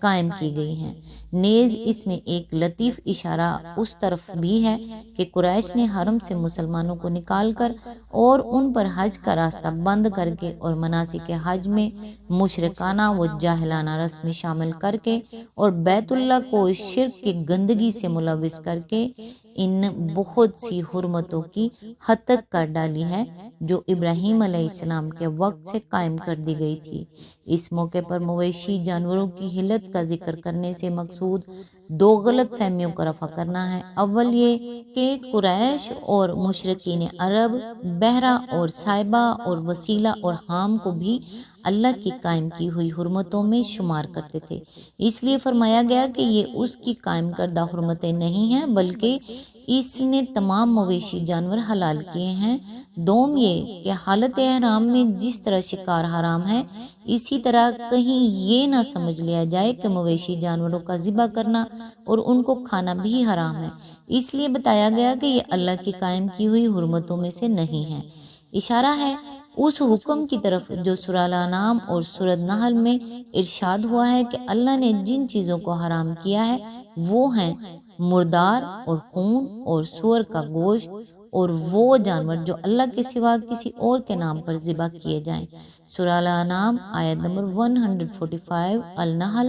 قائم کی گئی ہیں۔ نیز اس میں ایک لطیف اشارہ اس طرف بھی ہے کہ قریش نے حرم سے مسلمانوں کو نکال کر اور ان پر حج کا راستہ بند کر کے اور مناسک حج میں مشرکانہ و جاہلانہ رسم شامل کر کے اور بیت اللہ کو شرک کی گندگی سے ملوث کر کے ان بہت سی حرمتوں کی حد تک کر ڈالی ہے جو ابراہیم علیہ السلام کے وقت سے قائم کر دی گئی تھی۔ اس موقع پر مویشی جانوروں کی حلت کا ذکر کرنے سے مقصود دو غلط فہمیوں کا رفع کرنا ہے۔ اول یہ کہ قریش اور مشرکین عرب بحرہ اور صائبہ اور وسیلہ اور حام کو بھی اللہ کی قائم کی ہوئی حرمتوں میں شمار کرتے تھے، اس لیے فرمایا گیا کہ یہ اس کی قائم کردہ حرمتیں نہیں ہیں بلکہ اس نے تمام مویشی جانور حلال کیے ہیں۔ دوم یہ کہ حالت احرام میں جس طرح شکار حرام ہے، اسی طرح کہیں یہ نہ سمجھ لیا جائے کہ مویشی جانوروں کا ذبح کرنا اور ان کو کھانا بھی حرام ہے، اس لیے بتایا گیا کہ یہ اللہ کی قائم کی ہوئی حرمتوں میں سے نہیں ہے۔ اشارہ ہے اس حکم کی طرف جو سورہ الانعام اور سورہ نحل میں ارشاد ہوا ہے کہ اللہ نے جن چیزوں کو حرام کیا ہے وہ ہیں مردار اور خون اور سور کا گوشت اور وہ جانور جو اللہ کے سوا کسی اور کے نام پر ذبح کیے جائیں۔ سورہ الانعام آیت نمبر 145، النحل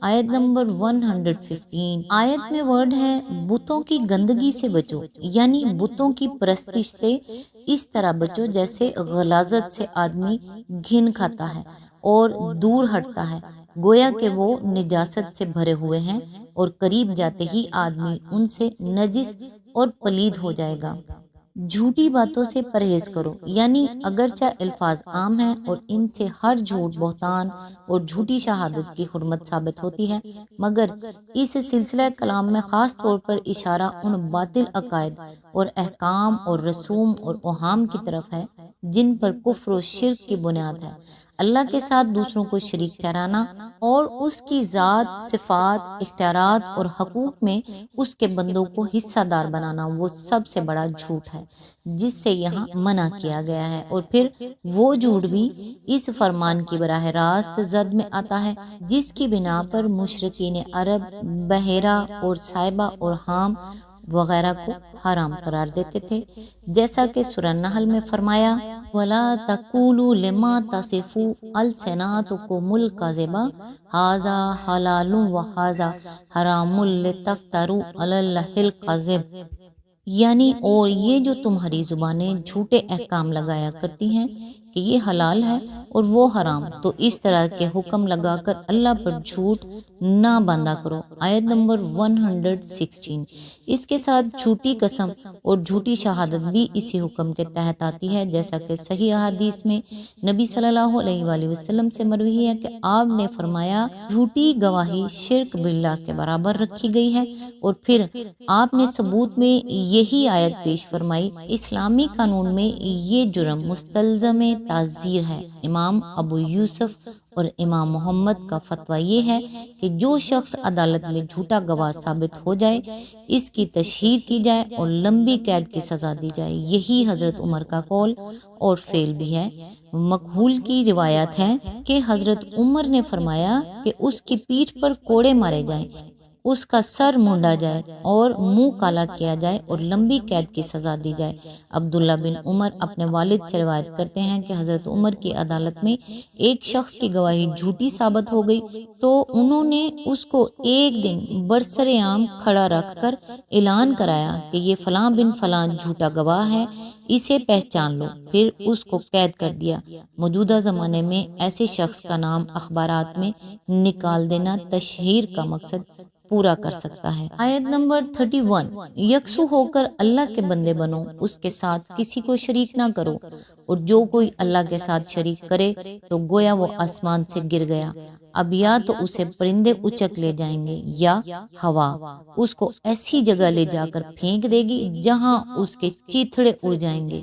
آیت نمبر 115۔ آیت میں ورڈ ہے بتوں کی گندگی سے بچو، یعنی بتوں کی پرستش سے اس طرح بچو جیسے غلاظت سے آدمی گھن کھاتا ہے اور دور ہٹتا ہے، گویا کہ وہ نجاست سے بھرے ہوئے ہیں اور قریب جاتے ہی آدمی ان سے نجس اور پلید ہو جائے گا۔ جھوٹی باتوں سے پرہیز کرو، یعنی اگرچہ الفاظ عام ہیں اور ان سے ہر جھوٹ، بہتان اور جھوٹی شہادت کی حرمت ثابت ہوتی ہے، مگر اس سلسلہ کلام میں خاص طور پر اشارہ ان باطل عقائد اور احکام اور رسوم اور اوہام کی طرف ہے جن پر کفر و شرک کی بنیاد ہے۔ اللہ کے ساتھ دوسروں کو شریک ٹھہرانا اور اس کی ذات، صفات، اختیارات اور حقوق میں اس کے بندوں کو حصہ دار بنانا وہ سب سے بڑا جھوٹ ہے جس سے یہاں منع کیا گیا ہے، اور پھر وہ جھوٹ بھی اس فرمان کی براہ راست زد میں آتا ہے جس کی بنا پر مشرکین عرب بحیرہ اور صائبہ اور حام وغیرہ کو حرام قرار دیتے تھے، جیسا کہ سورہ نحل میں فرمایا وَلَا تَقُولُوا لِمَا تَصِفُ أَلْسِنَتُكُمُ الْكَذِبَ هَذَا حَلَالٌ وَهَذَا حَرَامٌ لِتَفْتَرُوا عَلَى اللَّهِ الْكَذِبَ، یعنی اور یہ جو تمہاری زبانیں جھوٹے احکام لگایا کرتی ہیں کہ یہ حلال ہے اور وہ حرام، تو اس طرح کے حکم لگا کر اللہ پر جھوٹ نہ باندھا کرو۔ آیت نمبر 116۔ اس کے ساتھ جھوٹی قسم اور جھوٹی شہادت بھی اسی حکم کے تحت آتی ہے، جیسا کہ صحیح احادیث میں نبی صلی اللہ علیہ وآلہ وسلم سے مروی ہے کہ آپ نے فرمایا جھوٹی گواہی شرک باللہ کے برابر رکھی گئی ہے، اور پھر آپ نے ثبوت میں یہی آیت پیش فرمائی۔ اسلامی قانون میں یہ جرم مستلزم تعزیر ہے۔ امام ابو یوسف اور امام محمد کا فتویٰ یہ ہے کہ جو شخص عدالت میں جھوٹا گواہ ثابت ہو جائے اس کی تشہیر کی جائے اور لمبی قید کی سزا دی جائے۔ یہی حضرت عمر کا قول اور فعل بھی ہے۔ مکحول کی روایت ہے کہ حضرت عمر نے فرمایا کہ اس کی پیٹھ پر کوڑے مارے جائیں، اس کا سر مونڈا جائے اور منہ کالا کیا جائے اور لمبی قید کی سزا دی جائے۔ عبداللہ بن عمر اپنے والد سے روایت کرتے ہیں کہ حضرت عمر کی عدالت میں ایک شخص کی گواہی جھوٹی ثابت ہو گئی تو انہوں نے اس کو ایک دن برسر عام کھڑا رکھ کر اعلان کرایا کہ یہ فلاں بن فلاں جھوٹا گواہ ہے، اسے پہچان لو، پھر اس کو قید کر دیا۔ موجودہ زمانے میں ایسے شخص کا نام اخبارات میں نکال دینا تشہیر کا مقصد پورا کر سکتا ہے۔ آیت نمبر 31۔ یکسو ہو کر اللہ کے بندے بنو، اس کے ساتھ کسی کو شریک نہ کرو، اور جو کوئی اللہ کے ساتھ شریک کرے تو گویا وہ آسمان سے گر گیا، اب یا تو اسے پرندے اچک لے جائیں گے یا ہوا اس کو ایسی جگہ لے جا کر پھینک دے گی جہاں اس کے چیتھڑے اڑ جائیں گے۔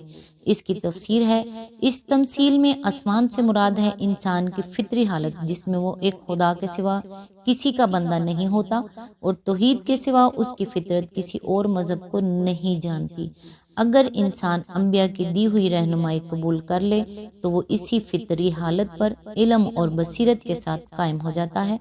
اس کی تفسیر ہے، اس تمثیل میں آسمان سے مراد ہے انسان کی فطری حالت جس میں وہ ایک خدا کے سوا کسی کا بندہ نہیں ہوتا اور توحید کے سوا اس کی فطرت کسی اور مذہب کو نہیں جانتی۔ اگر انسان انبیاء کی دی ہوئی رہنمائی قبول کر لے تو وہ اسی فطری حالت پر علم اور بصیرت کے ساتھ قائم ہو جاتا ہے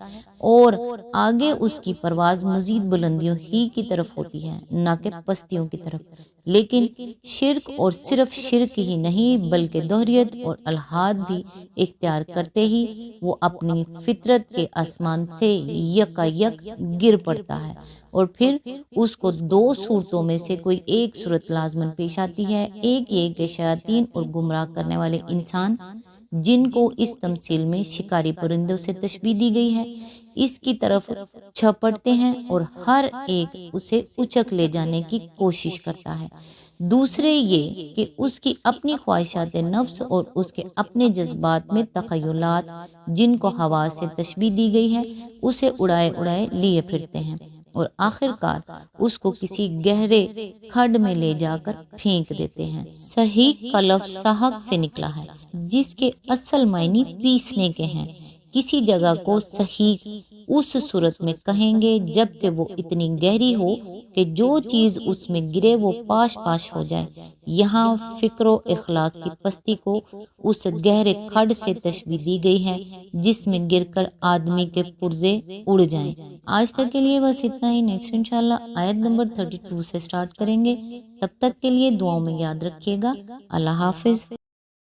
اور آگے اس کی پرواز مزید بلندیوں ہی کی طرف ہوتی ہے، نہ کہ پستیوں کی طرف۔ لیکن شرک اور صرف شرک ہی نہیں بلکہ دوہریت اور الحاد بھی اختیار کرتے ہی وہ اپنی فطرت کے آسمان سے یکا یک گر پڑتا ہے، اور پھر اس کو دو صورتوں میں سے کوئی ایک صورت لازماً پیش آتی ہے۔ ایک یہ کہ شیاطین اور گمراہ کرنے والے انسان، جن کو اس تمثیل میں شکاری پرندوں سے تشبیہ دی گئی ہے، اس کی طرف چھپڑتے ہیں اور ہر ایک اسے اچک لے جانے کی کوشش کرتا ہے۔ دوسرے یہ کہ اس کی اپنی خواہشات نفس اور اس کے اپنے جذبات میں تخیلات، جن کو ہوا سے تشبیہ دی گئی ہے، اسے اڑائے اڑائے لیے پھرتے ہیں اور آخر کار اس کو کسی گہرے کھڈ میں لے جا کر پھینک دیتے ہیں۔ صحیح کا لفظ سحق سے نکلا ہے، جس کے اصل معنی پیسنے کے ہیں۔ کسی جگہ کو صحیح اس صورت میں کہیں گے جب کہ وہ اتنی گہری ہو کہ جو چیز اس میں گرے وہ پاش پاش ہو جائے۔ یہاں فکر و اخلاق کی پستی کو اس گہرے کھڈ سے تشبیہ دی گئی ہے جس میں گر کر آدمی کے پرزے اڑ جائیں۔ آج تک کے لیے بس اتنا ہی۔ نیکسٹ انشاءاللہ آیت نمبر 32 سے سٹارٹ کریں گے۔ تب تک کے لیے دعاؤں میں یاد رکھیے گا۔ اللہ حافظ۔